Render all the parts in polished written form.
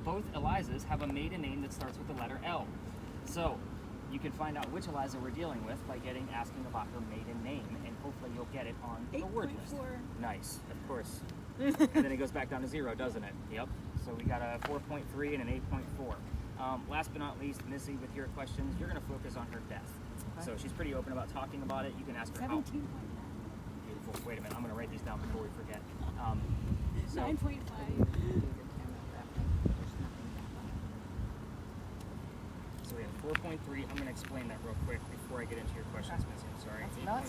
Both Elizas have a maiden name that starts with the letter L. So you can find out which Eliza we're dealing with by asking about her maiden name, and hopefully you'll get it on the word list. Nice, of course. And then it goes back down to 0, doesn't it? Yep. So we got a 4.3 and an 8.4. Last but not least, Missy, with your questions, you're going to focus on her death. Okay. So she's pretty open about talking about it. You can ask her 17.9. Beautiful. Wait a minute. I'm going to write these down before we forget. 9.5. So we have 4.3. I'm going to explain that real quick before I get into your questions, Missy. I'm sorry. 8.4,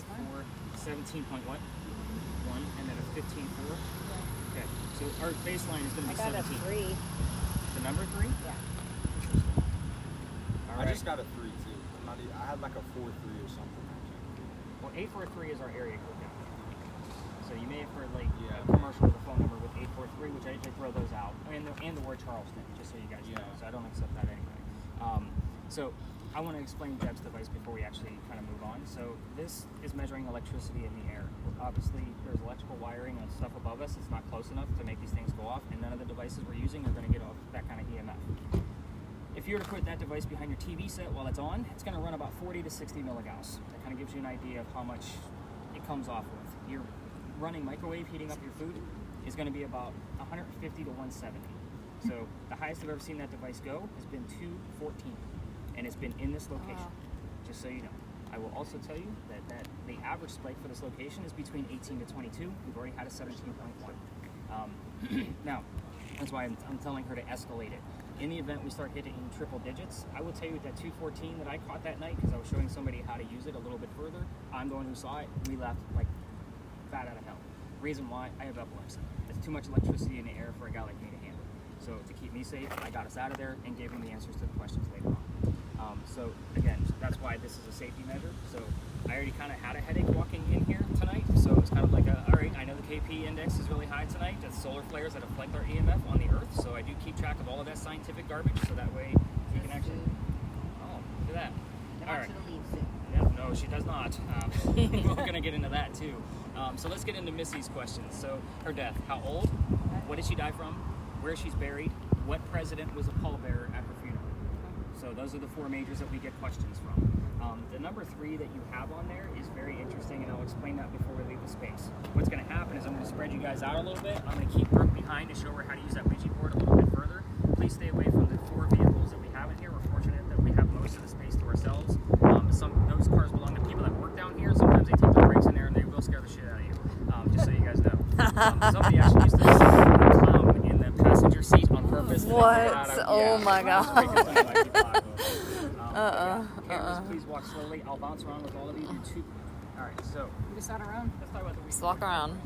17.1, and then a 15.4. Yeah. Okay. So our baseline is going to be 17. I got a 3. The number 3? Yeah. All I right. just got a 3 too. I had like a 4.3 or something. Well, 843 is our area code down here. So you may have heard like a commercial with a phone number with 843, which I usually throw those out, and the word Charleston, just so you guys know. So I don't accept that anyway. So I want to explain Deb's device before we actually kind of move on. So this is measuring electricity in the air. Obviously, there's electrical wiring and stuff above us. It's not close enough to make these things go off, and none of the devices we're using are going to get off that kind of EMF. If you were to put that device behind your TV set while it's on, it's going to run about 40 to 60 milligauss. That kind of gives you an idea of how much it comes off with. Your running microwave heating up your food is going to be about 150 to 170. So the highest I've ever seen that device go has been 214, and it's been in this location, just so you know. I will also tell you that the average spike for this location is between 18 to 22. We've already had a 17.1. Now, that's why I'm telling her to escalate it. In the event we start hitting triple digits, I will tell you that 214 that I caught that night, because I was showing somebody how to use it a little bit further, I'm the one who saw it, we left like fat out of hell. Reason why, I have epilepsy. It's too much electricity in the air for a guy like me to handle. So to keep me safe, I got us out of there and gave him the answers to the questions later on. So again, that's why this is a safety measure. So I already kind of had a headache walking in here tonight. So it's kind of like all right, I know the KP index is really high tonight. That's solar flares that affect our EMF on the earth. So I do keep track of all of that scientific garbage. So that way we can actually, look at that. All right. Yeah, no, she does not. We're going to get into that too. So let's get into Missy's questions. So her death, how old? What did she die from? Where she's buried? What president was a pallbearer at her funeral? So those are the 4 majors that we get questions from. The number 3 that you have on there is very interesting, and I'll explain that before we leave the space. What's going to happen is I'm going to spread you guys out a little bit. I'm going to keep Brooke behind to show her how to use that Ouija board a little bit further. Please stay away from the 4 vehicles that we have in here. We're fortunate that we have most of the space to ourselves. Those cars belong to people that work down here. Sometimes they take the brakes in there and they will scare the shit out of you, just so you guys know. Somebody actually used to sit a clown in the passenger seat on purpose. What? Oh my god. Cameras, please walk slowly. I'll bounce around with all of you. All right, so We just sat around. let's talk about the Let's walk around.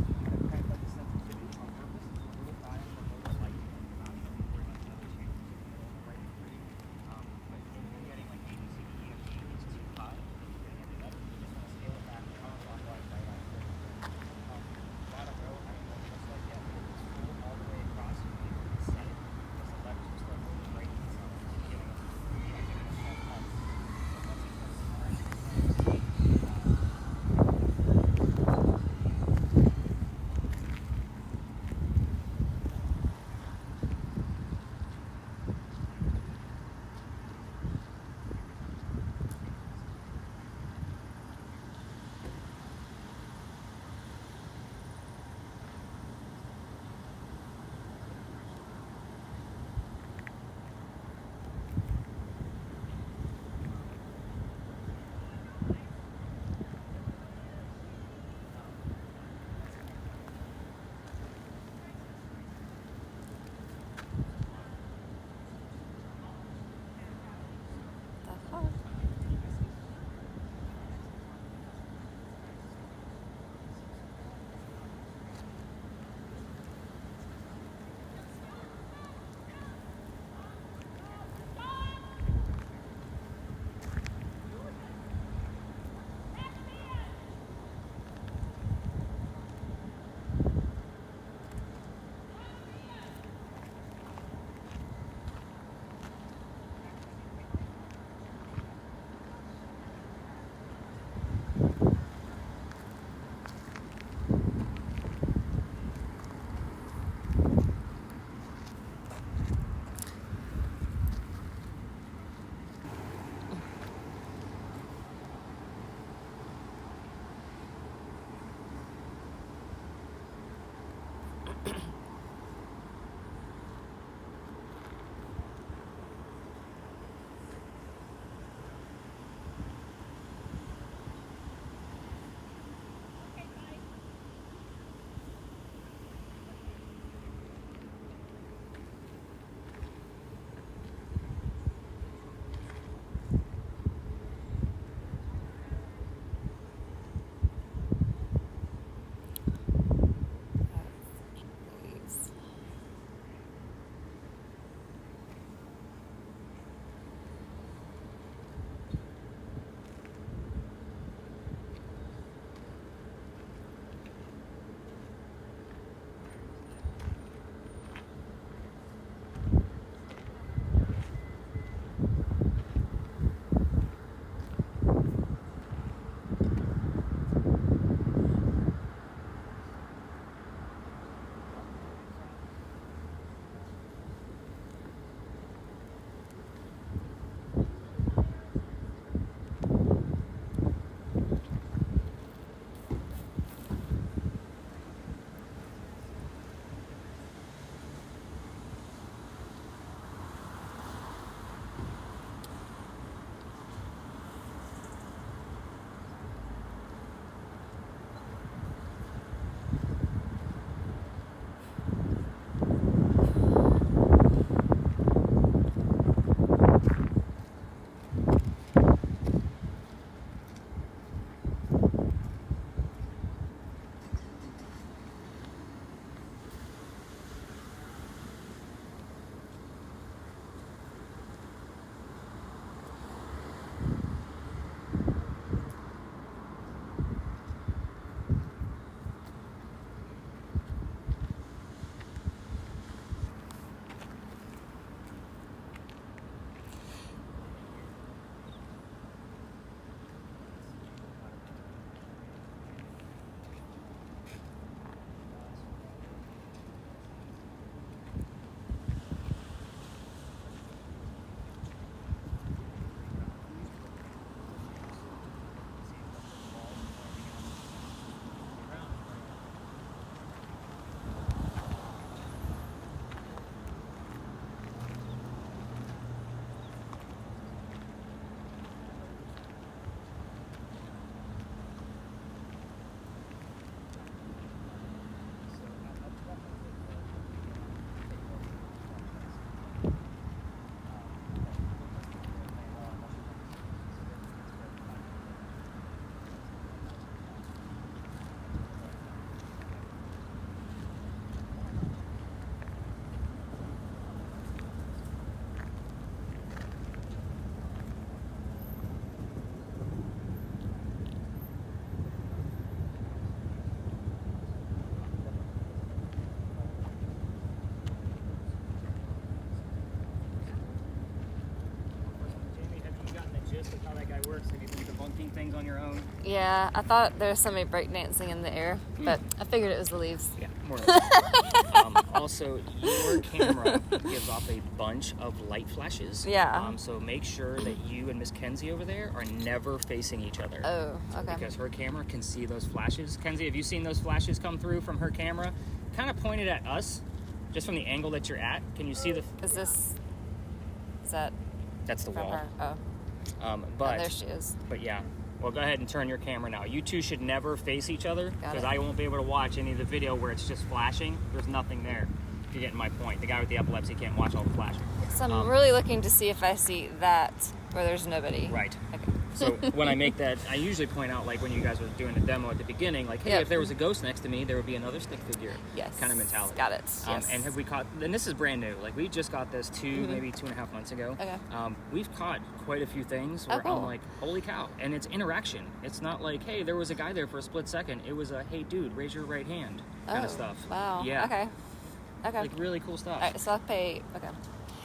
it works. If you've been debunking things on your own. Yeah, I thought there was somebody breakdancing in the air, but I figured it was the leaves. Yeah, more or less. Also, your camera gives off a bunch of light flashes. Yeah. So make sure that you and Miss Kenzie over there are never facing each other. Oh, okay. Because her camera can see those flashes. Kenzie, have you seen those flashes come through from her camera? Kind of pointed at us, just from the angle that you're at. Can you see the... Is that That's the from wall. her? Oh. But Oh, there she is. But yeah. Well, go ahead and turn your camera now. You two should never face each other Got because it. I won't be able to watch any of the video where it's just flashing. There's nothing there. If you're getting my point. The guy with the epilepsy can't watch all the flashing. So I'm really looking to see if I see that where there's nobody. Right. Okay. So when I make that, I usually point out, like when you guys were doing the demo at the beginning, like, hey, Yep. if there was a ghost next to me, there would be another stick figure. Yes. Kind of mentality. Got it. Yes. And have we caught, and this is brand new, like we just got this maybe 2.5 months ago. Okay. We've caught quite a few things where cool. I'm like, holy cow. And it's interaction. It's not like, hey, there was a guy there for a split second. It was a, hey, dude, raise your right hand kind of stuff. Wow. Yeah. Okay. Okay. Like really cool stuff. All right, so I'll pay. Okay.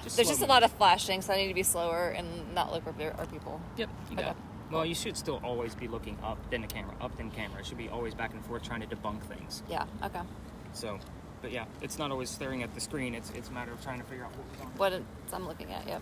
There's slow just a mo. lot of flashing, so I need to be slower and not look where there are people. Yep, you got Okay. it. Well, you should still always be looking up, then the camera, up, then camera. It should be always back and forth trying to debunk things. Yeah. Okay. So, but yeah, it's not always staring at the screen. It's a matter of trying to figure out what's on. What I'm looking at. Yep.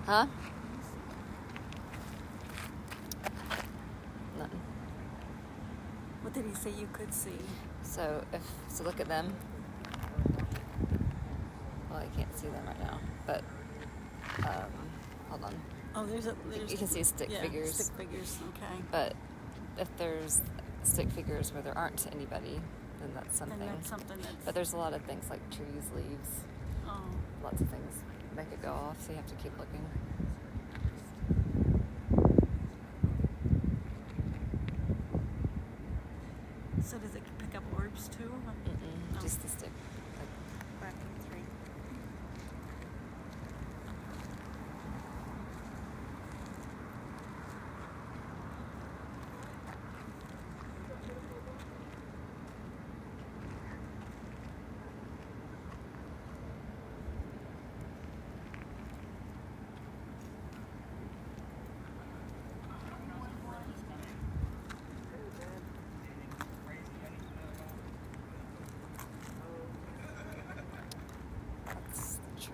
Huh? Nothing. What did he say you could see? So look at them. Well, I can't see them right now, but hold on. Oh, there's You can see stick figures. Stick figures, okay. But if there's stick figures where there aren't anybody, then that's something. Then that's something that's... But there's a lot of things like trees, leaves, Oh. lots of things make it go off, so you have to keep looking. So does it pick up orbs too? Mm-mm, just the stick. Back in 3. That's the tree.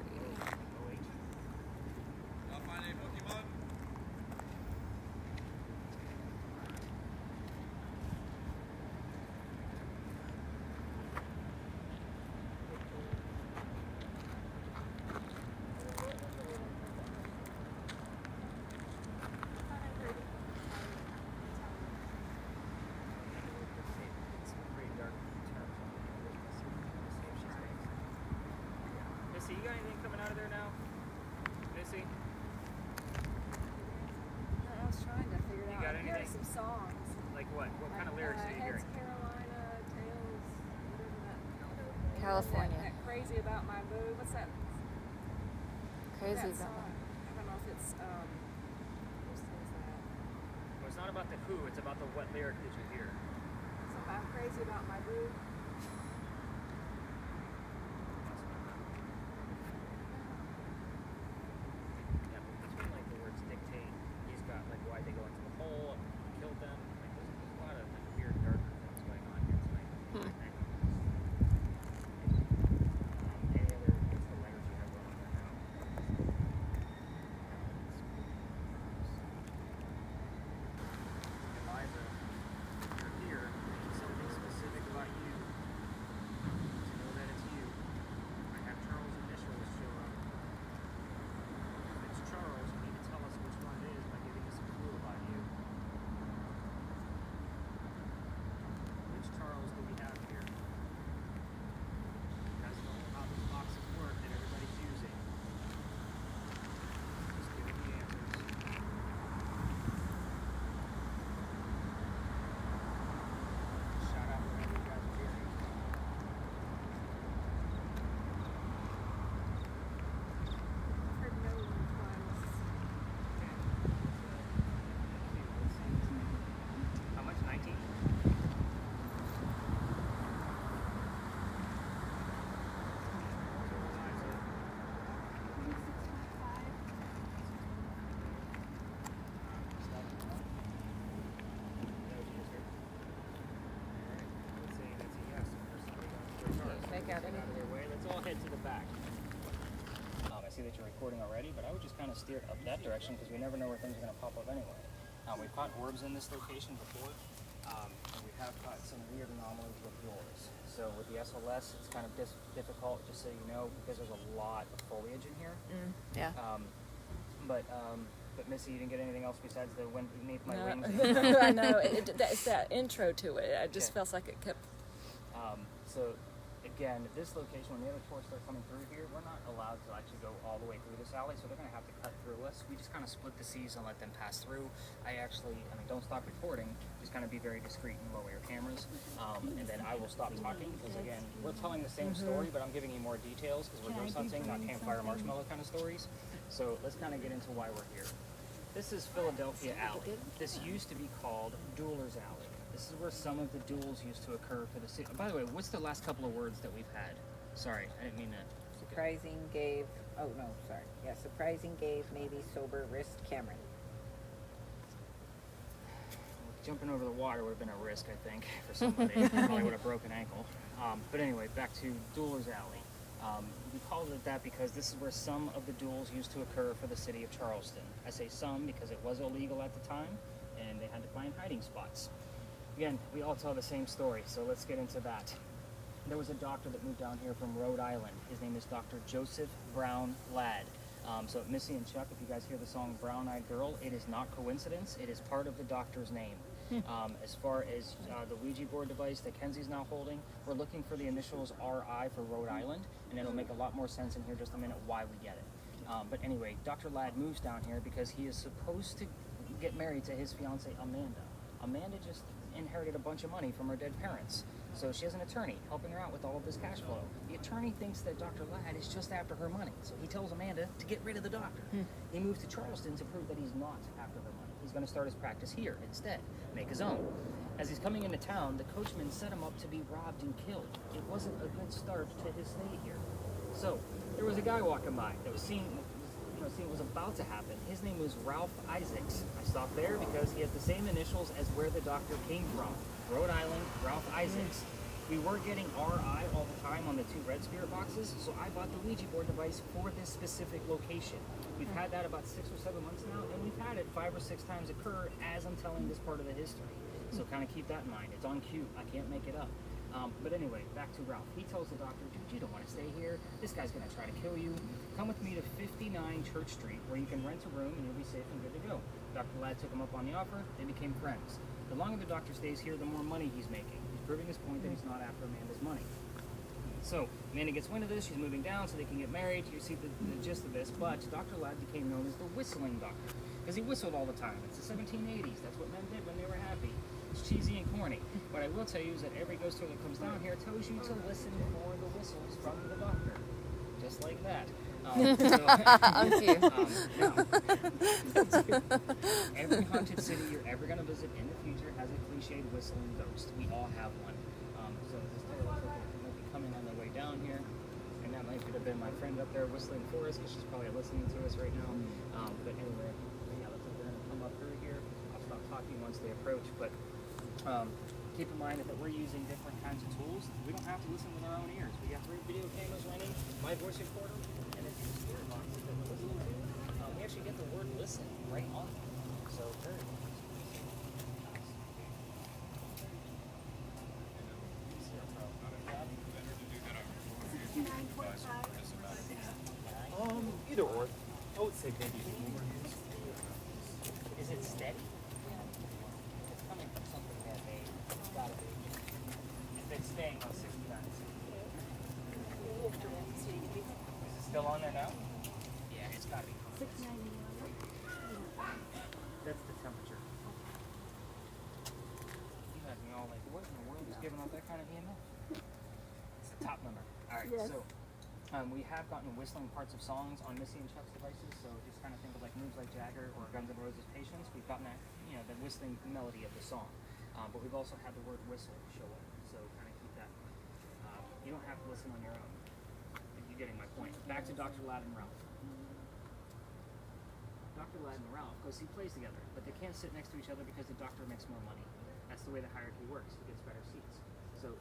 Missy, you got anything coming out of there now? Missy? I was trying to figure it You out. got I'm hearing anything? some songs. Like what? What kind of lyrics are you Heads hearing? Carolina, Tales, whatever that. California. That crazy about my boo. What's that? Crazy that about song? I don't know if it's who sings that? Well, it's not about the who, it's about the what lyric did you hear. Something I'm crazy about my boo. Yeah, but between like the words dictate, he's got like why they go into the hole and he killed them. Like there's a lot of like weird darker things going on here tonight. Any other what's the letters you have going on there? Get out of their way. Let's all head to the back. I see that you're recording already, but I would just kind of steer it up that direction because we never know where things are going to pop up anyway. We've caught orbs in this location before, and we have caught some weird anomalies with yours. So with the SLS, it's kind of difficult, just so you know, because there's a lot of foliage in here. Yeah. But Missy, you didn't get anything else besides the wind beneath my wings? I know. It's that intro to it. I just felt like it kept. So again, this location, when the other tourists start coming through here, we're not allowed to actually go all the way through this alley, so they're going to have to cut through us. We just kind of split the seas and let them pass through. Don't stop recording. Just kind of be very discreet and lower your cameras. And then I will stop talking because, again, we're telling the same story, but I'm giving you more details because we're ghost hunting, not campfire marshmallow kind of stories. So let's kind of get into why we're here. This is Philadelphia Alley. This used to be called Duelers Alley. This is where some of the duels used to occur for the city. By the way, what's the last couple of words that we've had? Sorry, I didn't mean that. Surprising gave, oh no, sorry. Yeah, surprising gave, maybe sober, risk, Cameron. Jumping over the water would have been a risk, I think, for somebody. Probably would have broken ankle. But anyway, back to Duelers Alley. We called it that because this is where some of the duels used to occur for the city of Charleston. I say some because it was illegal at the time, and they had to find hiding spots. Again, we all tell the same story, so let's get into that. There was a doctor that moved down here from Rhode Island. His name is Dr. Joseph Brown Ladd. So Missy and Chuck, if you guys hear the song Brown Eyed Girl, it is not coincidence. It is part of the doctor's name. As far as the Ouija board device that Kenzie's now holding, we're looking for the initials RI for Rhode Island, and it'll make a lot more sense in here just a minute why we get it. But anyway, Dr. Ladd moves down here because he is supposed to get married to his fiancée Amanda. Amanda just inherited a bunch of money from her dead parents. So she has an attorney helping her out with all of this cash flow. The attorney thinks that Dr. Ladd is just after her money, so he tells Amanda to get rid of the doctor. He moves to Charleston to prove that he's not after her money. He's going to start his practice here instead, make his own. As he's coming into town, the coachman set him up to be robbed and killed. It wasn't a good start to his stay here. So there was a guy walking by that was seeing what was about to happen. His name was Ralph Isaacs. I stopped there because he has the same initials as where the doctor came from. Rhode Island, Ralph Isaacs. We were getting RI all the time on the 2 red spirit boxes, so I bought the Ouija board device for this specific location. We've had that about 6 or 7 months now, and we've had it 5 or 6 times occur as I'm telling this part of the history. So kind of keep that in mind. It's on cue. I can't make it up. But anyway, back to Ralph. He tells the doctor, dude, you don't want to stay here. This guy's going to try to kill you. Come with me to 59 Church Street, where you can rent a room and you'll be safe and good to go. Dr. Ladd took him up on the offer. They became friends. The longer the doctor stays here, the more money he's making. He's proving his point that he's not after Amanda's money. So Amanda gets wind of this. She's moving down so they can get married. You see the gist of this. But Dr. Ladd became known as the whistling doctor because he whistled all the time. It's the 1780s. That's what men did when they were happy. It's cheesy and corny. What I will tell you is that every ghost tour that comes down here tells you to listen for the whistles from the doctor. Just like that. Every haunted city you're ever going to visit in the future has a cliched whistling ghost. We all have one. So this tour looks like it might be coming on their way down here. And that might have been my friend up there whistling for us because she's probably listening to us right now. But anyway, yeah, looks like they're going to come up through here. I'll stop talking once they approach. But keep in mind that we're using different kinds of tools. We don't have to listen with our own ears. We have 3 video cameras running, my voice recorder, and then 2 spirit boxes that we're listening to. We actually get the word listen right on them. So very nice. Either or. I would say maybe more. Is it steady? It's coming from something that they gotta be. If it's staying on 69. Is it still on there now? Yeah, it's gotta be. 699. That's the temperature. You had me all like, what in the world is giving out that kind of EMF? It's the top number. Alright, so we have gotten whistling parts of songs on Missy and Chuck's devices, so just kind of think of like Moves Like Jagger or Guns N' Roses' Patience. We've gotten that, the whistling melody of the song. But we've also had the word whistle show up, so kind of keep that. You don't have to listen on your own. You're getting my point. Back to Dr. Ladd and Ralph. Dr. Ladd and Ralph, because he plays together, but they can't sit next to each other because the doctor makes more money. That's the way the hierarchy works. He gets better seats. So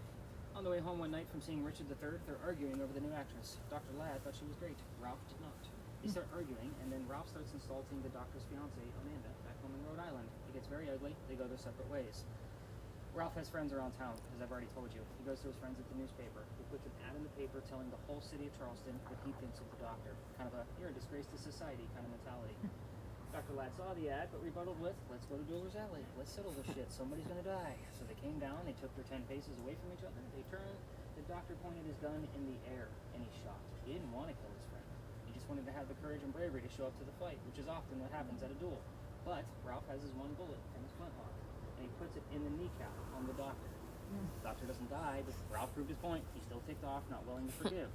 On the way home one night from seeing Richard III, they're arguing over the new actress. Dr. Ladd thought she was great. Ralph did not. They start arguing, and then Ralph starts insulting the doctor's fiancée, Amanda, back home in Rhode Island. It gets very ugly. They go their separate ways. Ralph has friends around town, as I've already told you. He goes to his friends at the newspaper. He puts an ad in the paper telling the whole city of Charleston what he thinks of the doctor. Kind of a, you're a disgrace to society kind of mentality. Dr. Ladd saw the ad, but rebutted with, let's go to Dueler's Alley. Let's settle this shit. Somebody's going to die. So they came down. They took their 10 paces away from each other. They turned. The doctor pointed his gun in the air, and he shot. He didn't want to kill his friend. He just wanted to have the courage and bravery to show up to the fight, which is often what happens at a duel. But Ralph has his one bullet from his flintlock, and he puts it in the kneecap on the doctor. The doctor doesn't die, but Ralph proved his point. He's still ticked off, not willing to forgive.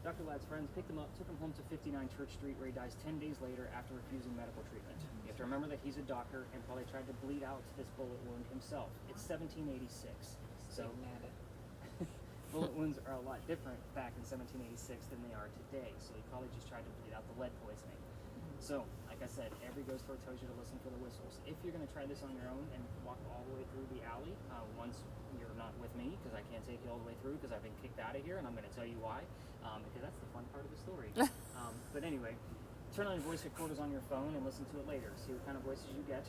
Dr. Ladd's friends picked him up, took him home to 59 Church Street, where he dies 10 days later after refusing medical treatment. You have to remember that he's a doctor and probably tried to bleed out this bullet wound himself. It's 1786, so bullet wounds are a lot different back in 1786 than they are today, so he probably just tried to bleed out the lead poisoning. So, like I said, every ghost story tells you to listen for the whistles. If you're going to try this on your own and walk all the way through the alley, once you're not with me, because I can't take you all the way through because I've been kicked out of here, and I'm going to tell you why, because that's the fun part of the story. But anyway, turn on your voice recorders on your phone and listen to it later. See what kind of voices you get,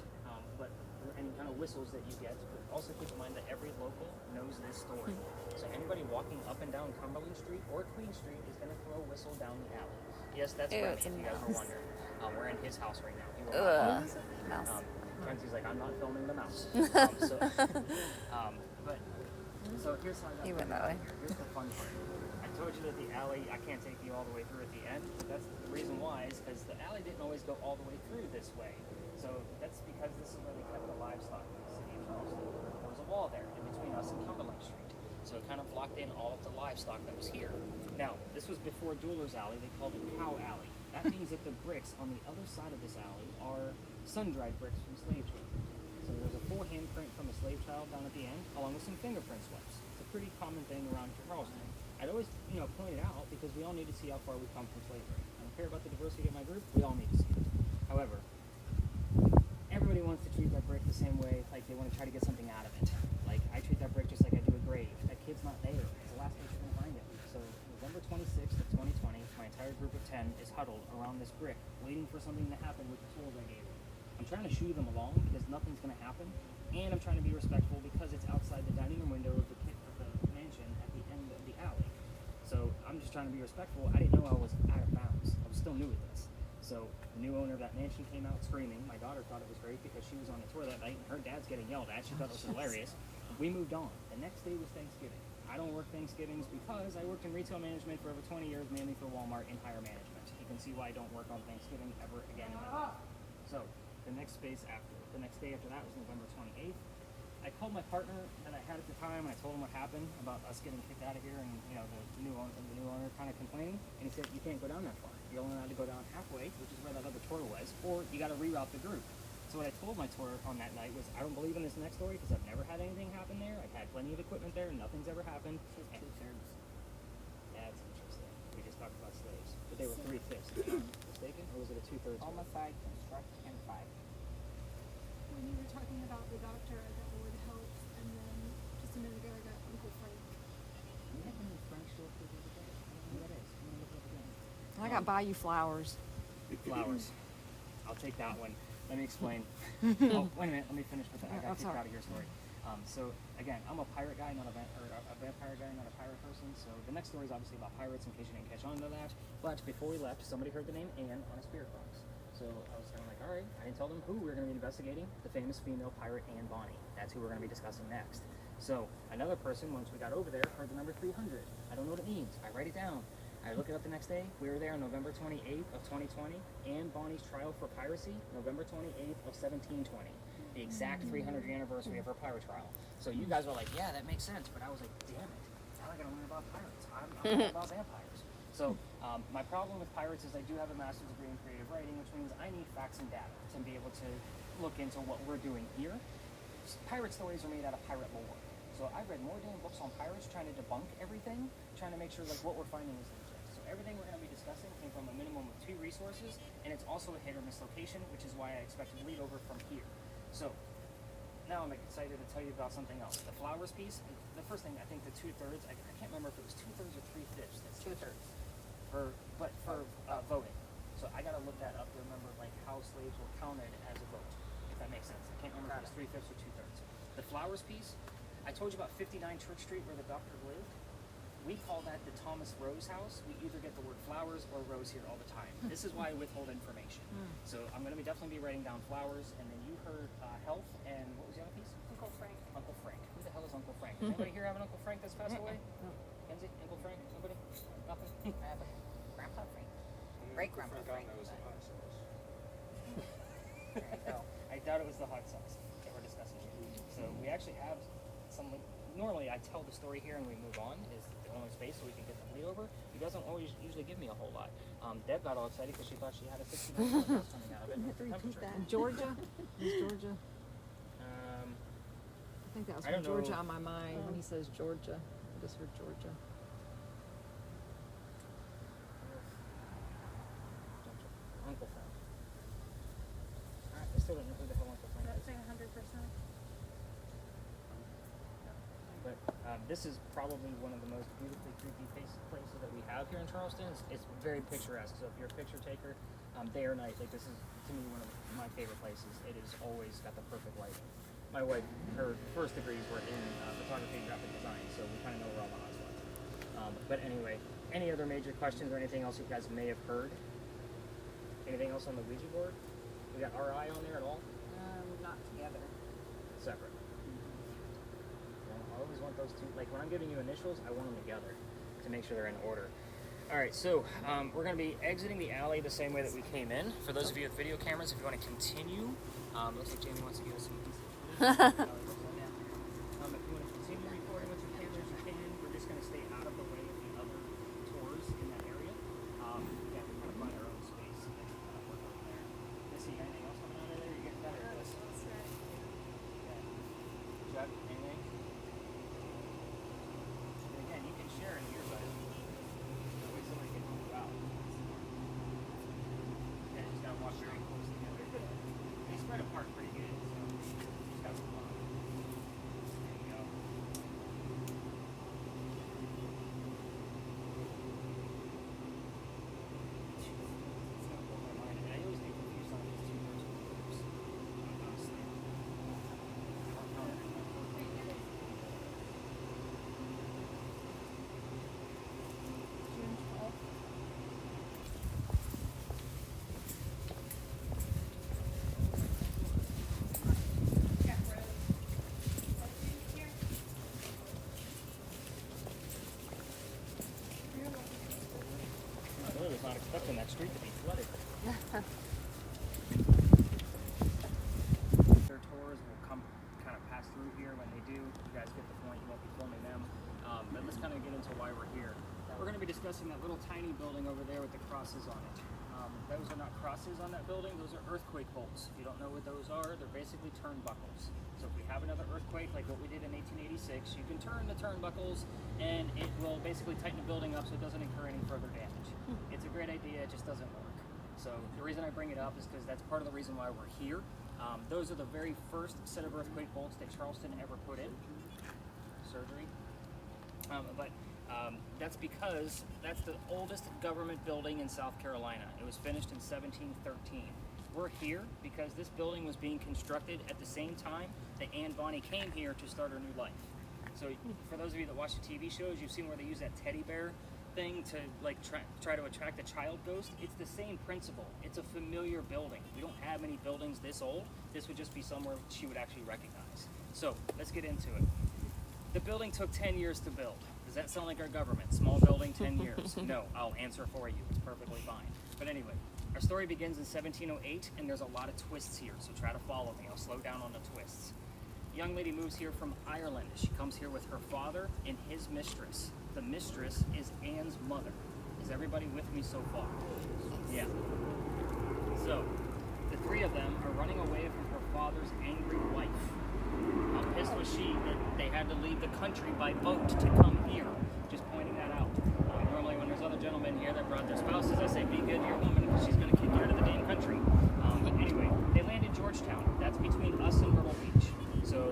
but any kind of whistles that you get. But also keep in mind that every local knows this story. So anybody walking up and down Cumberland Street or Queen Street is going to throw a whistle down the alley. Yes, that's Ew, Remy, it's if a you guys mouse. were wondering. We're in his house right now. He will not Mouse. Kenzie's like, I'm not filming the mouse. So here's how I got He went the that way. alley here. Here's the fun part. I told you that the alley, I can't take you all the way through at the end. But that's the reason why is because the alley didn't always go all the way through this way. So that's because this is where they kept the livestock in the city of Charleston. There was a wall there in between us and Cumberland Street. So it kind of blocked in all of the livestock that was here. Now, this was before Dueler's Alley. They called it Cow Alley. That means that the bricks on the other side of this alley are sun-dried bricks from slave trade. So there's a full handprint from a slave child down at the end, along with some fingerprint swipes. It's a pretty common thing around Charleston. I'd always, point it out because we all need to see how far we come from slavery. I don't care about the diversity of my group. We all need to see it. However, everybody wants to treat that brick the same way, like they want to try to get something out of it. Like, I treat that brick just like I do a grave. That kid's not there. It's the last place you're going to find it. So November 26th of 2020, my entire group of 10 is huddled around this brick, waiting for something to happen with the tools I gave them. I'm trying to shoo them along because nothing's going to happen, and I'm trying to be respectful because it's outside the dining room window of the mansion at the end of the alley. So I'm just trying to be respectful. I didn't know I was out of bounds. I was still new at this. So the new owner of that mansion came out screaming. My daughter thought it was great because she was on the tour that night and her dad's getting yelled at. She thought it was hilarious. We moved on. The next day was Thanksgiving. I don't work Thanksgivings because I worked in retail management for over 20 years, mainly for Walmart in higher management. You can see why I don't work on Thanksgiving ever again in my life. So the next day after that was November 28th. I called my partner that I had at the time and I told him what happened about us getting kicked out of here and the new owner kind of complaining, and he said you can't go down that far. You're only allowed to go down halfway, which is where that other tour was, or you got to reroute the group. So what I told my tour on that night was I don't believe in this next story because I've never had anything happen there. I've had plenty of equipment there and nothing's ever happened. Two-thirds. That's interesting. We just talked about slaves, but they were 3/5. If I'm not mistaken, or was it a 2/3? Homicide, construct, and 5. When you were talking about the doctor, I got the word health, and then just a minute ago I got Uncle Frank. You have any French show up here the other day? I don't know who that is. I'm gonna look it up again. I got Bayou Flowers. Flowers. I'll take that one. Let me explain. Oh, wait a minute. Let me finish with that. I got kicked out of your story. So again, I'm a pirate guy, not a vampire guy, not a pirate person. So the next story is obviously about pirates, in case you didn't catch on to that. But before we left, somebody heard the name Anne on a spirit box. So I was kind of like, all right. I didn't tell them who we were going to be investigating. The famous female pirate Anne Bonny. That's who we're going to be discussing next. So another person, once we got over there, heard the number 300. I don't know what it means. I write it down. I look it up the next day. We were there on November 28th of 2020. Anne Bonny's trial for piracy, November 28th of 1720. The exact 300th anniversary of her pirate trial. So you guys were like, yeah, that makes sense. But I was like, damn it. Now I gotta learn about pirates. I'm learning about vampires. So my problem with pirates is I do have a master's degree in creative writing, which means I need facts and data to be able to look into what we're doing here. Pirate stories are made out of pirate lore. So I've read more damn books on pirates trying to debunk everything, trying to make sure like what we're finding is legit. So everything we're going to be discussing came from a minimum of 2 resources, and it's also a hit or miss location, which is why I expect to bleed over from here. So now I'm excited to tell you about something else. The flowers piece. The first thing, I think the 2/3. I can't remember if it was 2/3 or 3/5. That's 2/3. for voting. So I gotta look that up to remember like how slaves were counted as a vote. If that makes sense. I can't remember if it was 3/5 or 2/3. The flowers piece. I told you about 59 Church Street where the doctor lived. We call that the Thomas Rose house. We either get the word flowers or rose here all the time. This is why I withhold information. So I'm going to definitely be writing down flowers. And then you heard health and what was the other piece? Uncle Frank. Uncle Frank. Who the hell is Uncle Frank? Does anybody here have an Uncle Frank that's passed away? Kenzie? Uncle Frank? Nobody? Nothing? I have a Grandpa Frank. Great Grandpa Frank. That was the hot sauce. There you go. I doubt it was the hot sauce that we're discussing here. So we actually have some. Normally I tell the story here and we move on. Is the only space so we can get the lead over. He doesn't always usually give me a whole lot. Deb got all excited because she thought she had a 69 house coming out of it. With the temperature. Georgia? Is Georgia? I think that was I don't from Georgia know. on my mind when he says Georgia. I just heard Georgia. Uncle Frank. Alright, I still don't know who the hell Uncle Frank That's is. saying 100%. But this is probably one of the most beautifully creepy places that we have here in Charleston. It's very picturesque. So if you're a picture taker, day or night, like this is to me one of my favorite places. It is always got the perfect lighting. My wife, her first degrees were in photography and graphic design, so we kind of know where all the hots was. But anyway, any other major questions or anything else you guys may have heard? Anything else on the Ouija board? We got RI on there at all? Not together. Separate. I always want those two, like when I'm giving you initials, I want them together to make sure they're in order. All right, so we're going to be exiting the alley the same way that we came in. For those of you with video cameras, if you want to continue, looks like Jamie wants to give us some if you want to continue recording with your cameras, you can. We're just going to stay out of the way of the other tours in that area. Yeah, we kind of find our own space and work over there. Missy, anything else coming out of there? You're getting better at this. That's right. Judd, anything? And again, you can share in here, but that way somebody can help you out. Yeah, just gotta walk very close together. They spread apart pretty good, so just gotta move on. There you go. It's gonna blow my mind. And I always get confused on these two versions of groups. Honestly. I don't know. June 12th. I really was not expecting that street to be flooded. Their tours will come kind of pass through here. When they do, you guys get the point. You won't be filming them. But let's kind of get into why we're here. We're going to be discussing that little tiny building over there with the crosses on it. Those are not crosses on that building. Those are earthquake bolts. If you don't know what those are, they're basically turnbuckles. So if we have another earthquake like what we did in 1886, you can turn the turnbuckles and it will basically tighten the building up so it doesn't incur any further damage. It's a great idea, it just doesn't work. So the reason I bring it up is because that's part of the reason why we're here. Those are the very first set of earthquake bolts that Charleston ever put in. Surgery. That's because that's the oldest government building in South Carolina. It was finished in 1713. We're here because this building was being constructed at the same time that Anne Bonny came here to start her new life. So for those of you that watch the TV shows, you've seen where they use that teddy bear thing to like try to attract a child ghost. It's the same principle. It's a familiar building. We don't have many buildings this old. This would just be somewhere she would actually recognize. So let's get into it. The building took 10 years to build. Does that sound like our government? Small building, 10 years. No, I'll answer for you. It's perfectly fine. But anyway, our story begins in 1708, and there's a lot of twists here, so try to follow me. I'll slow down on the twists. The young lady moves here from Ireland. She comes here with her father and his mistress. The mistress is Anne's mother. Is everybody with me so far? Yeah. So, the three of them are running away from her father's angry wife. How pissed was she that they had to leave the country by boat to come here? Just pointing that out. Normally when there's other gentlemen here that brought their spouses, I say, be good to your woman because she's going to kick you out of the damn country. Anyway, they land in Georgetown. That's between us and Myrtle Beach. So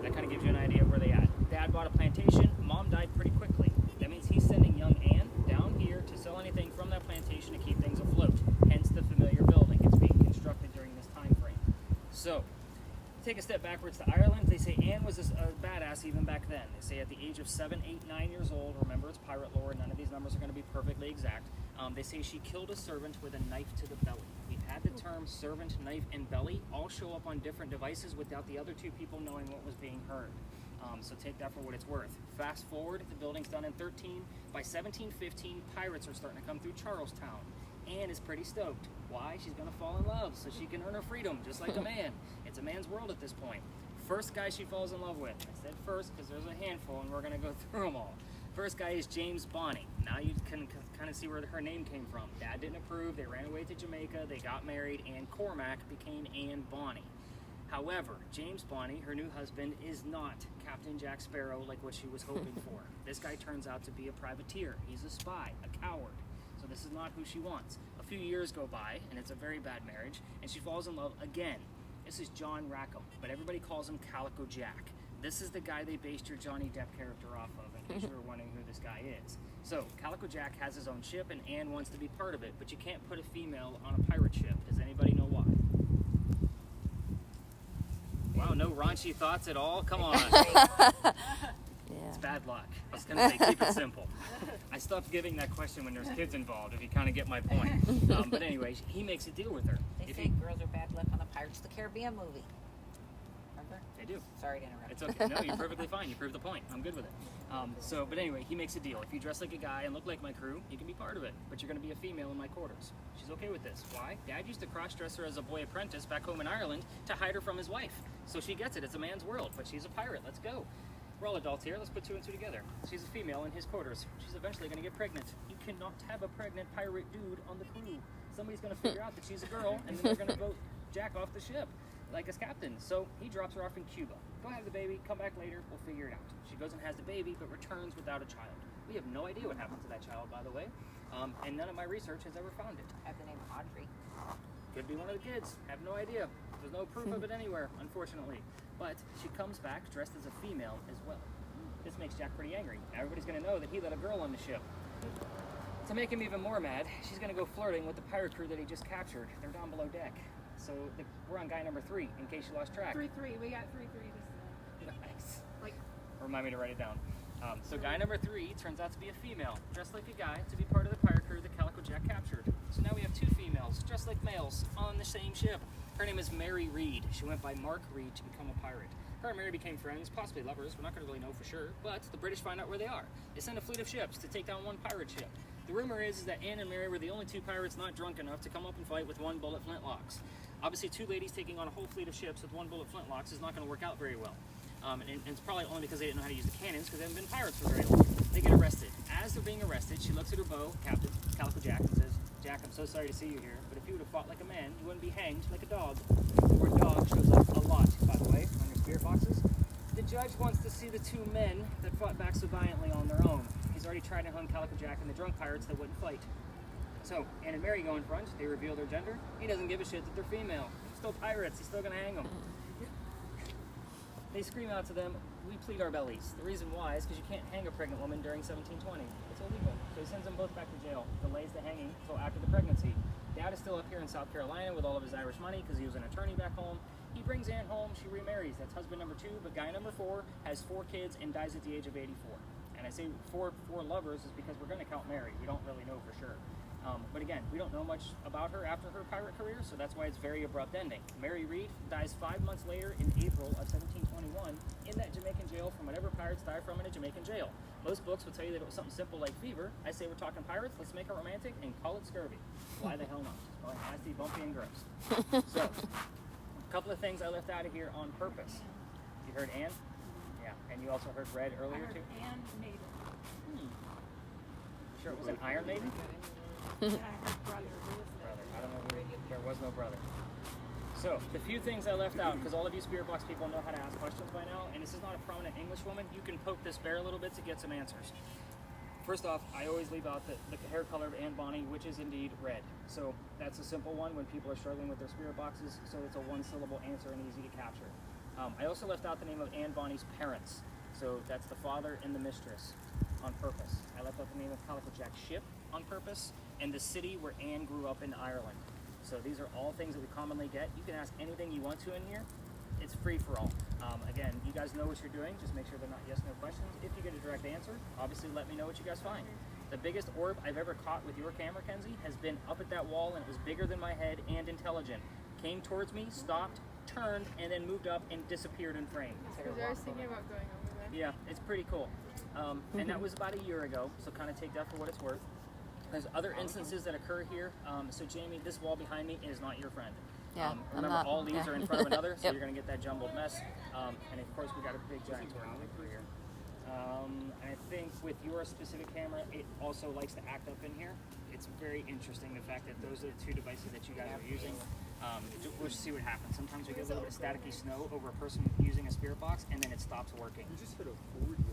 take a step backwards to Ireland. They say Anne was a badass even back then. They say at the age of 7, 8, 9 years old, remember it's pirate lore, none of these numbers are going to be perfectly exact. They say she killed a servant with a knife to the belly. We've had the term servant, knife, and belly all show up on different devices without the other two people knowing what was being heard. So take that for what it's worth. Fast forward, the building's done in 13. By 1715, pirates are starting to come through Charlestown. Anne is pretty stoked. Why? She's going to fall in love so she can earn her freedom, just like a man. It's a man's world at this point. First guy she falls in love with. I said first because there's a handful and we're going to go through them all. First guy is James Bonny. Now you can kind of see where her name came from. Dad didn't approve. They ran away to Jamaica. They got married. Anne Cormac became Anne Bonny. However, James Bonny, her new husband, is not Captain Jack Sparrow like what she was hoping for. This guy turns out to be a privateer. He's a spy, a coward. So this is not who she wants. A few years go by, and it's a very bad marriage, and she falls in love again. This is John Rackham, but everybody calls him Calico Jack. This is the guy they based your Johnny Depp character off of, in case you were wondering who this guy is. So, Calico Jack has his own ship, and Anne wants to be part of it, but you can't put a female on a pirate ship. Does anybody know why? Wow, no raunchy thoughts at all? Come on. It's bad luck. I was going to say, keep it simple. I stopped giving that question when there's kids involved, if you kind of get my point. But anyway, he makes a deal with her. They say girls are bad luck on the Pirates of the Caribbean movie. Remember? They do. Sorry to interrupt. It's okay. No, you're perfectly fine. You proved the point. I'm good with it. But anyway, he makes a deal. If you dress like a guy and look like my crew, you can be part of it. But you're going to be a female in my quarters. She's okay with this. Why? Dad used to cross-dress her as a boy apprentice back home in Ireland to hide her from his wife. So she gets it. It's a man's world, but she's a pirate. Let's go. We're all adults here. Let's put two and two together. She's a female in his quarters. She's eventually going to get pregnant. You cannot have a pregnant pirate dude on the crew. Somebody's going to figure out that she's a girl, and then they're going to vote Jack off the ship, like as captain. So he drops her off in Cuba. Go have the baby. Come back later. We'll figure it out. She goes and has the baby, but returns without a child. We have no idea what happened to that child, by the way, and none of my research has ever found it. I have the name Audrey. Could be one of the kids. Have no idea. There's no proof of it anywhere, unfortunately. But she comes back dressed as a female as well. This makes Jack pretty angry. Everybody's going to know that he let a girl on the ship. To make him even more mad, she's going to go flirting with the pirate crew that he just captured. They're down below deck. So we're on guy number 3, in case you lost track. 3-3. We got 3-3. Nice. Like, remind me to write it down. So guy number 3 turns out to be a female, dressed like a guy, to be part of the pirate crew that Calico Jack captured. So now we have 2 females, dressed like males, on the same ship. Her name is Mary Reed. She went by Mark Reed to become a pirate. Her and Mary became friends, possibly lovers. We're not going to really know for sure, but the British find out where they are. They send a fleet of ships to take down one pirate ship. The rumor is that Anne and Mary were the only 2 pirates not drunk enough to come up and fight with 1 bullet flintlocks. Obviously, 2 ladies taking on a whole fleet of ships with 1 bullet flintlocks is not going to work out very well. And it's probably only because they didn't know how to use the cannons, because they haven't been pirates for very long. They get arrested. As they're being arrested, she looks at her beau, Captain Calico Jack, and says, "Jack, I'm so sorry to see you here, but if you would have fought like a man, you wouldn't be hanged like a dog." The word dog shows up a lot, by the way, on your spirit boxes. The judge wants to see the 2 men that fought back so valiantly on their own. He's already tried to hung Calico Jack and the drunk pirates that wouldn't fight. So, Anne and Mary go in front, they reveal their gender. He doesn't give a shit that they're female. They're still pirates, he's still gonna hang them. They scream out to them, "We plead our bellies." The reason why is because you can't hang a pregnant woman during 1720. It's illegal. So he sends them both back to jail, delays the hanging until after the pregnancy. Dad is still up here in South Carolina with all of his Irish money because he was an attorney back home. He brings Anne home, she remarries. That's husband number 2, but guy number 4 has 4 kids and dies at the age of 84. And I say four lovers is because we're going to count Mary. We don't really know for sure. But again, we don't know much about her after her pirate career, so that's why it's very abrupt ending. Mary Reed dies 5 months later in April of 1721 in that Jamaican jail from whatever pirates die from in a Jamaican jail. Most books will tell you that it was something simple like fever. I say we're talking pirates, let's make it romantic and call it scurvy. Why the hell not? It's probably nasty, bumpy, and gross. So, a couple of things I left out of here on purpose. You heard Anne? Yeah, and you also heard Red earlier too? and Maiden. Sure it was an Iron Maiden? Yeah, I heard brother. Brother. I don't know who, there was no brother. So, the few things I left out, because all of you Spirit Box people know how to ask questions by now, and this is not a prominent English woman, you can poke this bear a little bit to get some answers. First off, I always leave out the hair color of Anne Bonny, which is indeed red. So, that's a simple one when people are struggling with their Spirit Boxes, so it's a 1-syllable answer and easy to capture. I also left out the name of Anne Bonny's parents. So, that's the father and the mistress on purpose. I left out the name of Calico Jack's ship on purpose, and the city where Anne grew up in Ireland. So these are all things that we commonly get. You can ask anything you want to in here. it's free for all. Again, you guys know what you're doing. Just make sure they're not yes/no questions. If you get a direct answer, obviously let me know what you guys find. The biggest orb I've ever caught with your camera, Kenzie, has been up at that wall, and it was bigger than my head and intelligent. Came towards me, stopped, turned, and then moved up and disappeared in frame. Because I was thinking about going over there. Yeah, it's pretty cool. And that was about a year ago, so kind of take that for what it's worth. There's other instances that occur here. So Jamie, this wall behind me is not your friend. Yeah, I'm remember, not- all these yeah. are in front of another, so Yep. you're going to get that jumbled mess. And of course, we got a big giant turtle over here. And I think with your specific camera, it also likes to act up in here. It's very interesting the fact that those are the two devices that you guys are using. We'll see what happens. Sometimes we get a little bit of staticky snow over a person using a spirit box, and then it stops working. You just hit a 40 on that.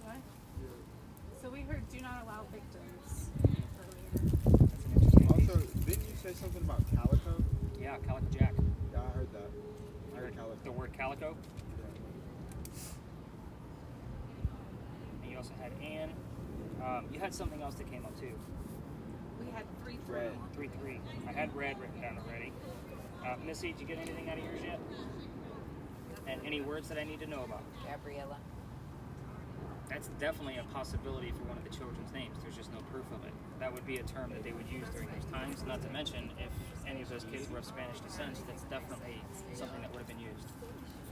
What? So we heard do not allow victims earlier. That's an interesting piece. Also, didn't you say something about calico? Yeah, Calico Jack. Yeah, I heard that. I heard calico. the word calico. Yeah. And you also had Anne. You had something else that came up too. We had 3 Red. 3-3. I had red written down already. Missy, did you get anything out of yours yet? And any words that I need to know about? Gabriella. That's definitely a possibility for one of the children's names. There's just no proof of it. That would be a term that they would use during those times. Not to mention, if any of those kids were of Spanish descent, that's definitely something that would have been used.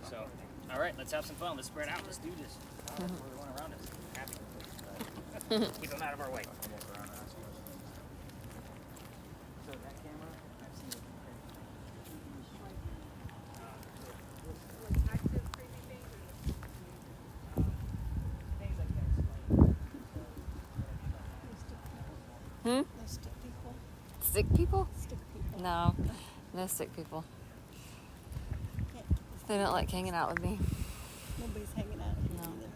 So, all right, let's have some fun. Let's spread out. Let's do this. We're the one around us. Happy. Keep them out of our way. So that camera, I've seen it. Like active crazy things. Things like that. Hmm? No stick people. Stick people? Stick people. No, no stick people. They don't like hanging out with me. Nobody's hanging out here No. either.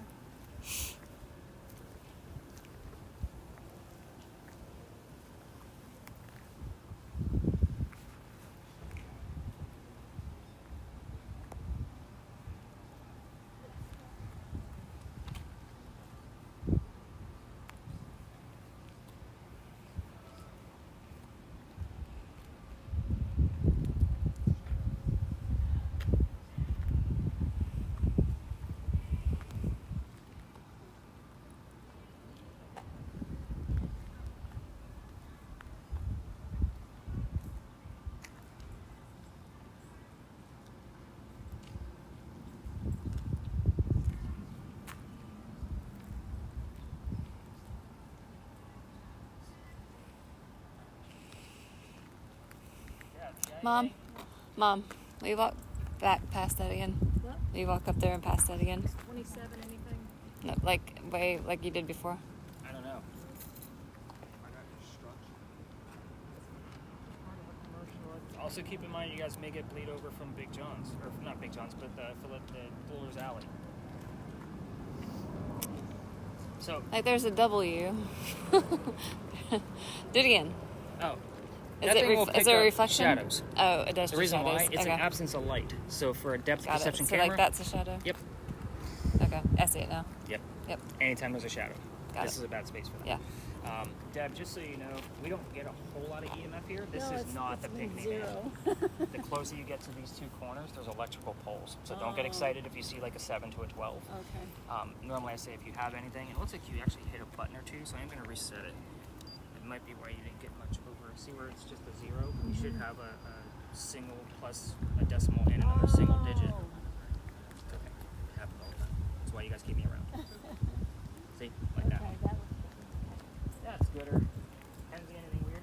Mom, will you walk back past that again? What? Will you walk up there and past that again? 27, anything? No, like you did before. I don't know. Also keep in mind you guys may get bleed over from Big John's, or not Big John's, but the Fuller's Alley. So, Like there's a W. Do it again. oh, Is that it thing will is pick there a up reflection? shadows. Oh, it does. The do reason why, shadows. it's Okay. an absence of light. So for a depth Got perception it. So camera, like that's a shadow. Yep, Okay, I see it now. yep. Yep. Anytime there's a shadow, Got this it. is a bad space for that. Yeah. Deb, just so you know, we don't get a whole lot of EMF here. This No, is it's- not it's the been picnic zero. The closer you get to these two corners, there's electrical poles. So don't get Oh. excited if you see like a 7 to a 12. Okay. Normally I say if you have anything, and it looks like you actually hit a button or two, so I'm going to reset it. It might be why you didn't get much over. See where it's just a 0? You should have a single plus a decimal and another single digit. Oh. It's okay. It happens all the time. That's why you guys keep me around. See? Like that. Okay, that was That's gooder. Kenzie, anything weird?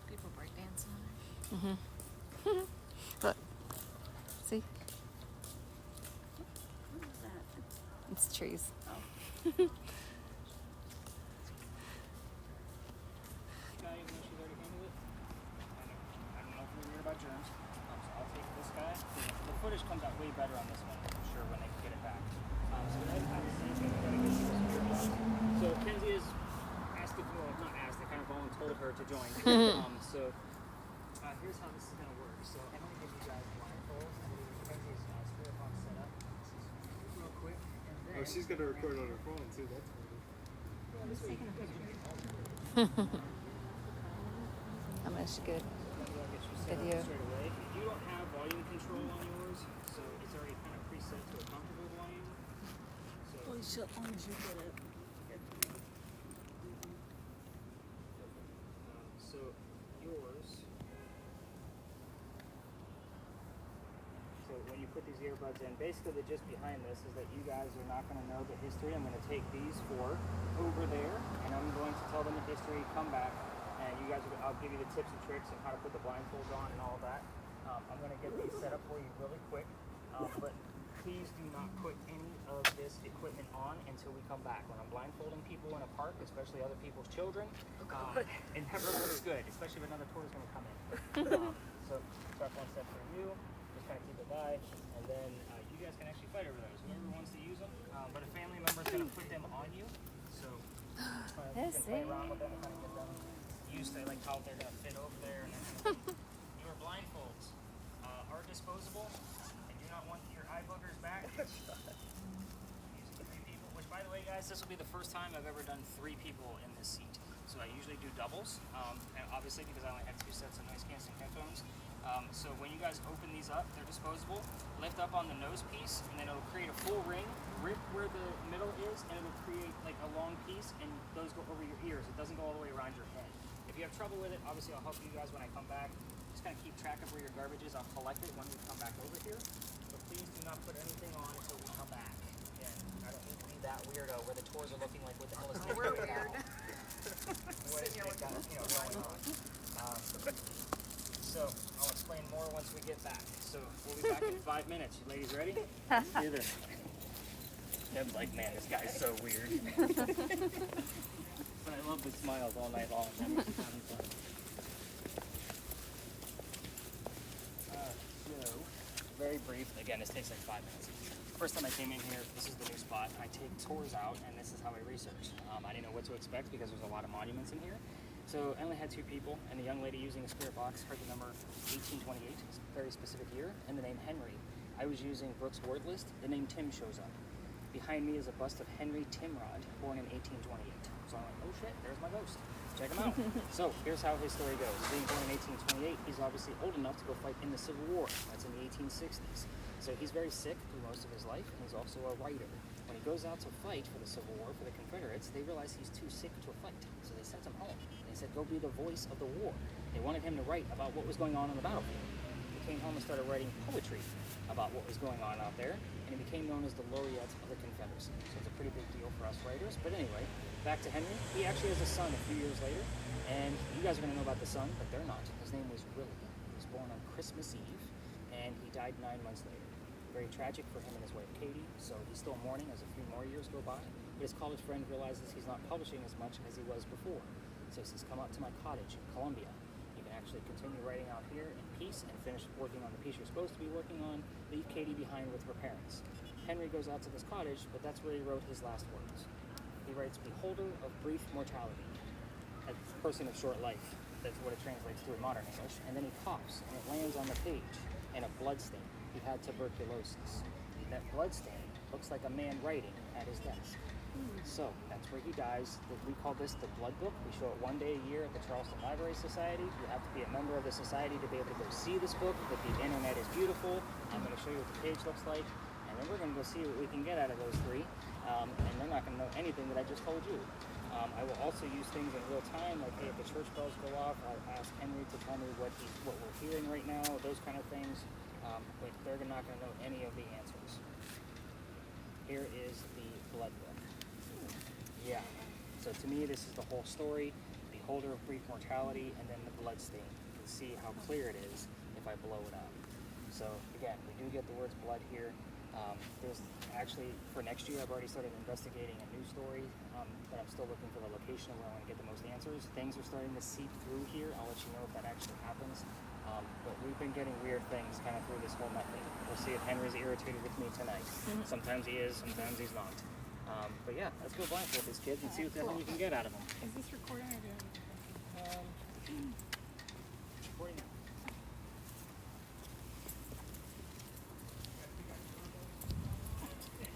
People break dance on it. Look. See? what was that? It's trees. Guy, even though she's already handled it. I don't know if you're weird about germs. So I'll take this guy. to join. So here's how this is going to work. So I'm going to give you guys blindfolds. I'm going to get these spirit box set up. This is real quick. And then Oh, she's gonna record on her phone too. That's funny. I'm just taking a picture. How much good I'll get you set video? up straight away. You don't have volume control on yours, so it's already kind of preset to a comfortable volume. So Holy shit, as long as you get it. so yours. So when you put these earbuds in, basically the gist behind this is that you guys are not going to know the history. I'm going to take these four over there, and I'm going to tell them the history. Come back, and you guys, I'll give you the tips and tricks and how to put the blindfolds on and all that. I'm going to get these set up for you really quick, but please do not put any of this equipment on until we come back. When I'm blindfolding people in a park, especially other people's children, it never looks good, especially if another tour is going to come in. So start one step for you. Just kind of keep it by, and then you guys can actually fight over those. Whoever wants to use them, but a family member is going to put them on you. So you can play around with them and kind of get them used to like how they're going to fit over there. And your blindfolds are disposable. I do not want your eye boogers back. Using 3 people, which by the way, guys, this will be the first time I've ever done 3 people in this seat. So I usually do doubles, and obviously because I only had 2 sets of noise canceling headphones. So when you guys open these up, they're disposable. Lift up on the nose piece, and then it'll create a full ring. Rip where the middle is, and it'll create like a long piece, and those go over your ears. It doesn't go all the way around your head. If you have trouble with it, obviously I'll help you guys when I come back. Just kind of keep track of where your garbage is. I'll collect it when we come back over here. But please do not put anything on until we come back. Again, I don't need to be that weirdo where the tours are looking like what the hell is going on now. What is going on? So I'll explain more once we get back. So we'll be back in 5 minutes. You ladies ready? Either. Deb's like, man, this guy's so weird. But I love the smiles all night long. That makes it having fun. So, very brief. Again, this takes like 5 minutes. First time I came in here, this is the new spot. I take tours out, and this is how I research. I didn't know what to expect because there's a lot of monuments in here. So I only had 2 people, and the young lady using a spirit box heard the number 1828, it's a very specific year, and the name Henry. I was using Brooke's word list. The name Tim shows up. Behind me is a bust of Henry Timrod, born in 1828. So I'm like, oh shit, there's my ghost. Check him out. So here's how his story goes. Being born in 1828, he's obviously old enough to go fight in the Civil War. That's in the 1860s. So he's very sick through most of his life, and he's also a writer. When he goes out to fight for the Civil War, for the Confederates, they realize he's too sick to fight. So they sent him home. They said, go be the voice of the war. They wanted him to write about what was going on the battlefield. He came home and started writing poetry about what was going on out there, and he became known as the laureate of the Confederacy. So it's a pretty big deal for us writers. But anyway, back to Henry. He actually has a son a few years later, and you guys are going to know about the son, but they're not. His name was Willie. He was born on Christmas Eve, and he died 9 months later. Very tragic for him and his wife Katie, so he's still mourning as a few more years go by. But his college friend realizes he's not publishing as much as he was before. So he says, come out to my cottage in Columbia. You can actually continue writing out here in peace and finish working on the piece you're supposed to be working on. Leave Katie behind with her parents. Henry goes out to this cottage, but that's where he wrote his last words. He writes, beholder of brief mortality. A person of short life. That's what it translates to in modern English. And then he coughs, and it lands on the page, and a blood stain. He had tuberculosis. That blood stain looks like a man writing at his desk. So that's where he dies. We call this the Blood Book. We show it 1 day a year at the Charleston Library Society. You have to be a member of the society to be able to go see this book. But the internet is beautiful. I'm going to show you what the page looks like, and then we're going to go see what we can get out of those 3. And they're not going to know anything that I just told you. I will also use things in real time, like hey, if the church bells go off, I'll ask Henry to tell me what we're hearing right now, those kind of things. But they're not going to know any of the answers. Here is the Blood Book. Yeah. So to me, this is the whole story. Beholder of brief mortality, and then the blood stain. You can see how clear it is if I blow it up. So again, we do get the words blood here. There's actually, for next year, I've already started investigating a new story, but I'm still looking for the location where I want to get the most answers. Things are starting to seep through here. I'll let you know if that actually happens. But we've been getting weird things kind of through this whole method. We'll see if Henry's irritated with me tonight. Sometimes he is, sometimes he's not. But yeah, let's go blindfold these kids and see what the hell we can get out of them. Is this recording or doing? Recording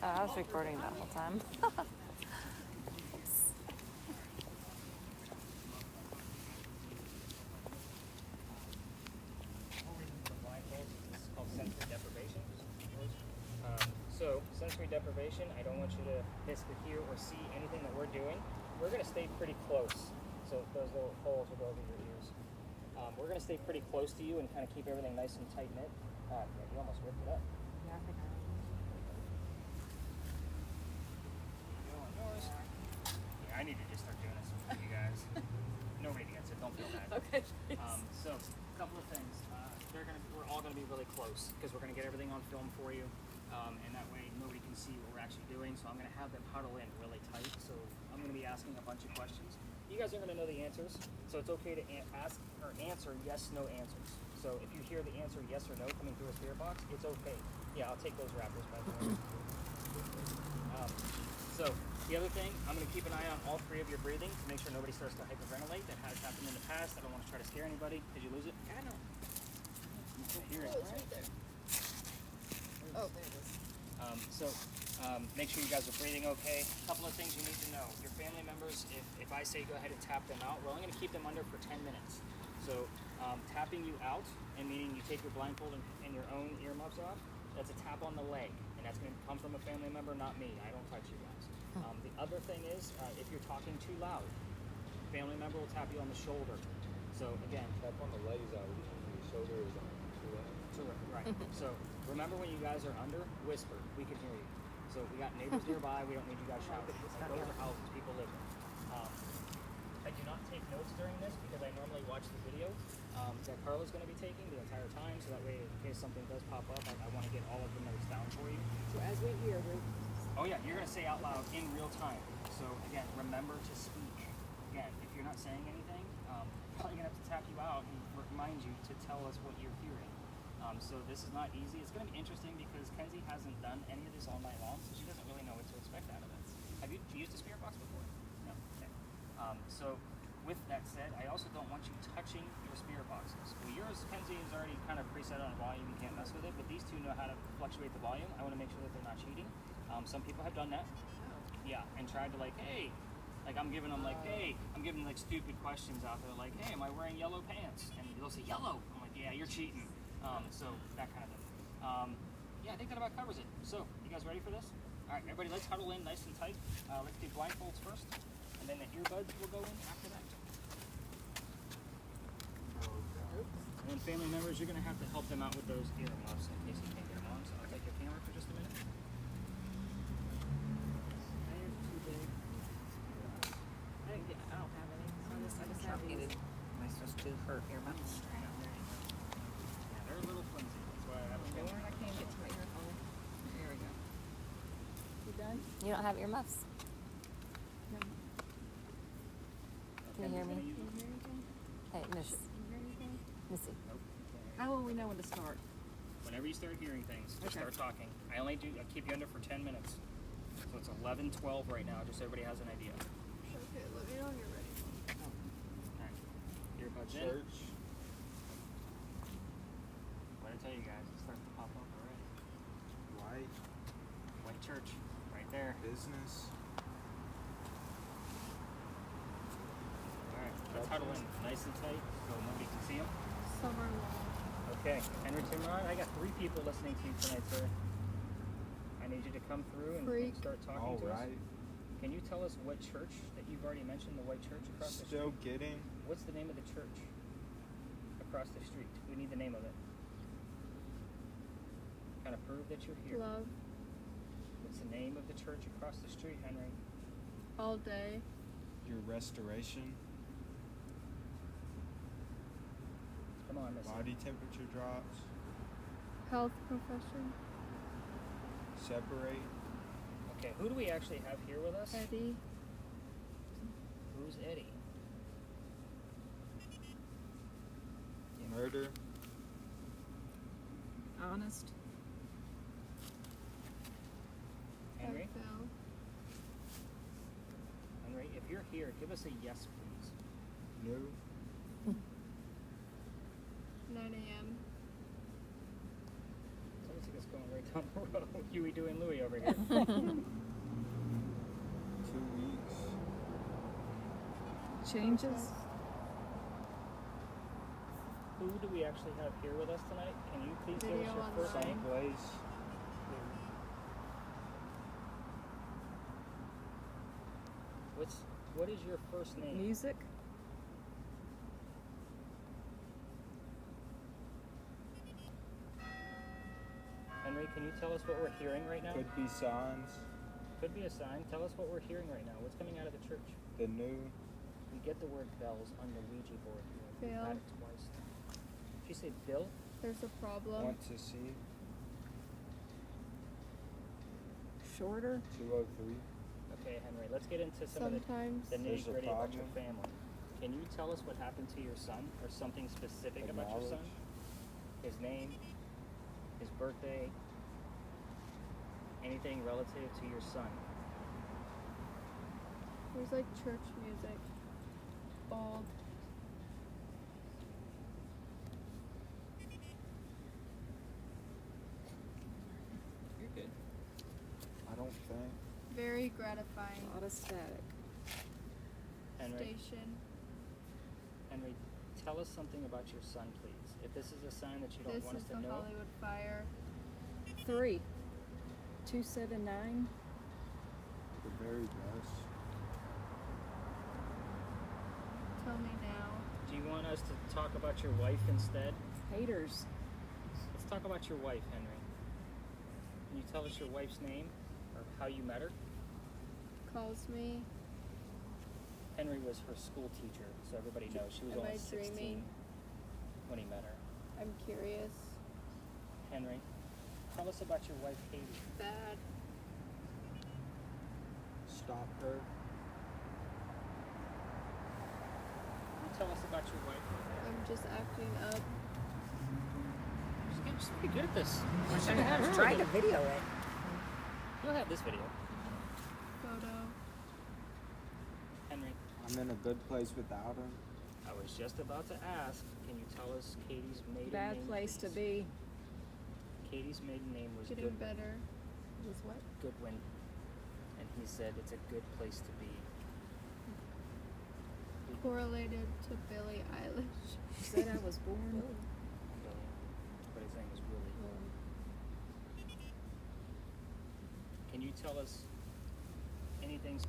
now. I was recording that whole time. It's called sensory deprivation. So, sensory deprivation, I don't want you to basically hear or see anything that we're doing. We're going to stay pretty close. So, those little holes will go over your ears. We're going to stay pretty close to you and kind of keep everything nice and tight knit. Yeah, you almost ripped it up. Yeah, I think I Yeah, I need to just start doing this with you guys. Nobody gets it. Don't feel bad. Okay. So, a couple of things. We're all gonna be really close because we're gonna get everything on film for you, and that way nobody can see what we're actually doing. So I'm gonna have them huddle in really tight. So I'm gonna be asking a bunch of questions. You guys are gonna know the answers, so it's okay to ask or answer yes, no answers. So if you hear the answer yes or no coming through a spirit box, it's okay. Yeah, I'll take those wrappers by the way. So the other thing, I'm going to keep an eye on all three of your breathing to make sure nobody starts to hyperventilate. That has happened in the past. I don't want to try to scare anybody. Did you lose it? I know. Here it is. Right there. Oh, there it is. Make sure you guys are breathing okay. A couple of things you need to know. Your family members, if I say go ahead and tap them out, we're only going to keep them under for 10 minutes. So tapping you out, and meaning you take your blindfold and your own earmuffs off, that's a tap on the leg. And that's going to come from a family member, not me. I don't touch you guys. The other thing is, if you're talking too loud, family member will tap you on the shoulder. So again, Tap on the legs out. Your shoulder is on. right. So remember when you guys are under, whisper. We can hear you. So we got neighbors nearby. We don't need you guys shouting. Those are houses people live in. I do not take notes during this because I normally watch the video that Carla's going to be taking the entire time. So that way, in case something does pop up, I want to get all of the notes down for you. So as we hear, Oh yeah, you're gonna say out loud in real time. So again, remember to speak. Again, if you're not saying anything, probably gonna have to tap you out and remind you to tell us what you're hearing. So this is not easy. It's gonna be interesting because Kenzie hasn't done any of this all night long, so she doesn't really know what to expect out of it. Have you used a spirit box before? No. Okay. So with that said, I also don't want you touching your spirit boxes. Well, yours, Kenzie, is already kind of preset on volume. You can't mess with it. But these two know how to fluctuate the volume. I want to make sure that they're not cheating. Some people have done that. Yeah, and tried to I'm giving them I'm giving them stupid questions out there like, hey, am I wearing yellow pants? And they'll say yellow. I'm like, yeah, you're cheating. So that kind of thing. Yeah, I think that about covers it. So, you guys ready for this? All right, everybody, let's huddle in nice and tight. Let's do blindfolds first, and then the earbuds will go in after that. And then family members, you're gonna have to help them out with those earmuffs in case you can't get them on. So I'll take your camera for just a minute. I don't have any. So I just have these. Am I supposed to do her earmuffs? Yeah, they're a little flimsy. That's why I have a camera. I can't get to my earphone. There we go. You done? You don't have earmuffs. No. Can you hear me? Can you hear anything? Hey, Miss Can you hear anything? Missy. How will we know when to start? Whenever you start hearing things, just Okay. start talking. I keep you under for 10 minutes. So it's 11:12 right now, just so everybody has an idea. Okay, let me know when you're ready. Alright. Earbuds in. Church. What did I tell you guys? It starts to pop up already. White. White church, right there. Business. Alright, let's huddle in nice and tight so nobody can see them. Summer long. Okay, Henry Timron, I got 3 people listening to you tonight, sir. I need you to come through and Freak. start talking All to us. right. Can you tell us what church that you've already mentioned, the white church across the street? Still getting. What's the name of the church across the street? We need the name of it. Kind of prove that you're here. Love. What's the name of the church across the street, Henry? All day. Your restoration. Come on, Missy. Body temperature drops. Health profession. Separate. Okay, who do we actually have here with us? Eddie. Who's Eddie? Murder. Honest. Henry? FL. Henry, if you're here, give us a yes, please. No. 9 a.m. So looks like it's going right down the road. Huey doing Louie over here. 2 weeks. Changes? Who do we actually have here with us tonight? Can you please give us Video your on first the name? Someplace. What is your first name? Music? Henry, can you tell us what we're hearing right now? Could be signs. Could be a sign. Tell us what we're hearing right now. What's coming out of the church? The new. We get the word bells on the Ouija board here. We've Bill. had it twice. Did you say Bill? There's a problem. Want to see. Shorter? 203. Okay, Henry, let's get into some of Sometimes the There's a nitty-gritty about your problem. family. Can you tell us what happened to your son or something specific about your son? Acknowledge. His name, his birthday, anything relative to your son. there's like church music. Bald. You're good. I don't think. Very gratifying. A lot of static. Henry, Station. Henry, tell us something about your son, please. If this is a sign that you don't This want is us the to know, Hollywood fire. 3. 279. The very best. Tell me now. do you want us to talk about your wife instead? Haters. Let's talk about your wife, Henry. Can you tell us your wife's name or how you met her? Calls me. Henry was her school teacher, so everybody knows she was Am only I 16 dreaming? when he met her. I'm curious. Henry, tell us about your wife, Katie. Bad. Stop her. Tell us about your wife. I'm just acting up. She's pretty good at this. I was trying to video it. You'll have this video. Photo. Henry, I'm in a good place without her. I was just about to ask, can you tell us Katie's maiden name? Bad place to please? be. Katie's maiden name was Getting Goodwin. better. Was what? Goodwin. And he said it's a good place to be. Correlated to Billie Eilish. Said I was born. Billy. But his name was Willie. Can you tell us anything specific?